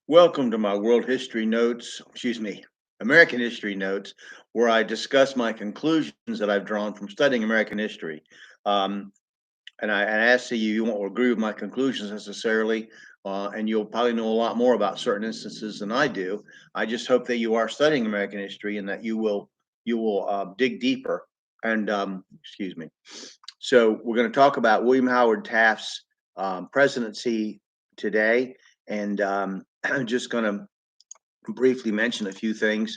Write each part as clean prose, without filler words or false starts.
Welcome to my world history notes, American history notes, where I discuss my conclusions that I've drawn from studying American history. Um, and I ask that you won't agree with my conclusions necessarily, and you'll probably know a lot more about certain instances than I do. I just hope that you are studying American history and that you will dig deeper. And excuse me. So we're going to talk about William Howard Taft's presidency today, and I'm just going to briefly mention a few things.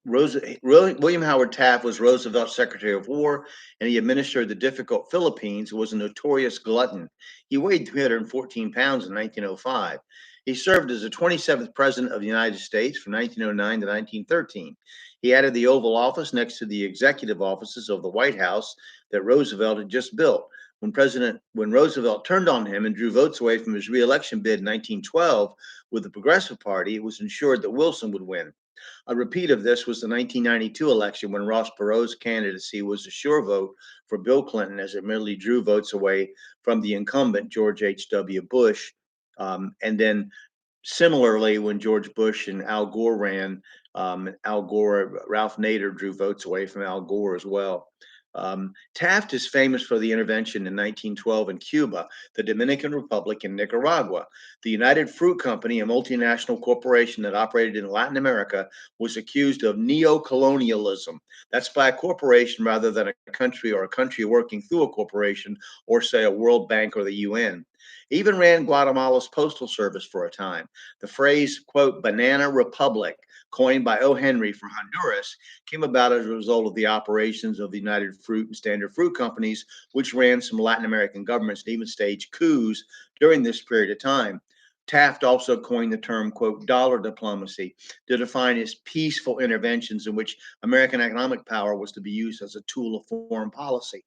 William Howard Taft was Roosevelt's Secretary of War, and he administered the difficult Philippines. Was a notorious glutton. He weighed 314 pounds in 1905. He served as the 27th President of the United States from 1909 to 1913. He added the Oval Office next to the executive offices of the White House that Roosevelt had just built. When Roosevelt turned on him and drew votes away from his reelection bid in 1912 with the Progressive Party, it was ensured that Wilson would win. A repeat of this was the 1992 election when Ross Perot's candidacy was a sure vote for Bill Clinton, as it merely drew votes away from the incumbent George H.W. Bush. And then similarly, when George Bush and Al Gore ran, Ralph Nader drew votes away from Al Gore as well. Taft is famous for the intervention in 1912 in Cuba, the Dominican Republic, and Nicaragua. The United Fruit Company, a multinational corporation that operated in Latin America, was accused of neo-colonialism. That's by a corporation rather than a country, or a country working through a corporation, or say a World Bank or the UN. He even ran Guatemala's postal service for a time. The phrase, quote, banana republic, coined by O. Henry for Honduras, came about as a result of the operations of the United Fruit and Standard Fruit companies, which ran some Latin American governments and even staged coups during this period of time. Taft also coined the term, quote, dollar diplomacy to define his peaceful interventions in which American economic power was to be used as a tool of foreign policy.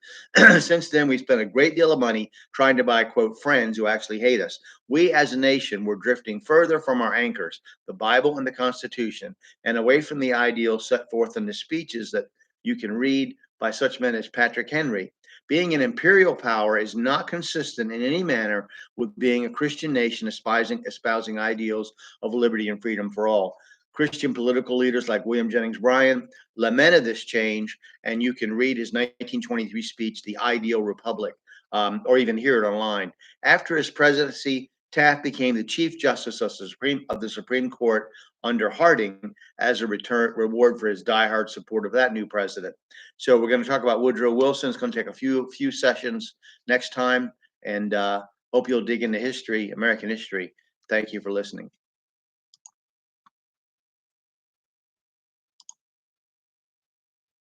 Since then, we spent a great deal of money trying to buy, quote, friends who actually hate us. We as a nation were drifting further from our anchors, the Bible and the Constitution, and away from the ideals set forth in the speeches that you can read by such men as Patrick Henry. Being an imperial power is not consistent in any manner with being a Christian nation espousing ideals of liberty and freedom for all. Christian political leaders like William Jennings Bryan lamented this change, and you can read his 1923 speech, The Ideal Republic, or even hear it online. After his presidency, Taft became the Chief Justice of the Supreme Court under Harding as a reward for his diehard support of that new president. So we're going to talk about Woodrow Wilson. It's going to take a few sessions next time, and hope you'll dig into history, American history. Thank you for listening.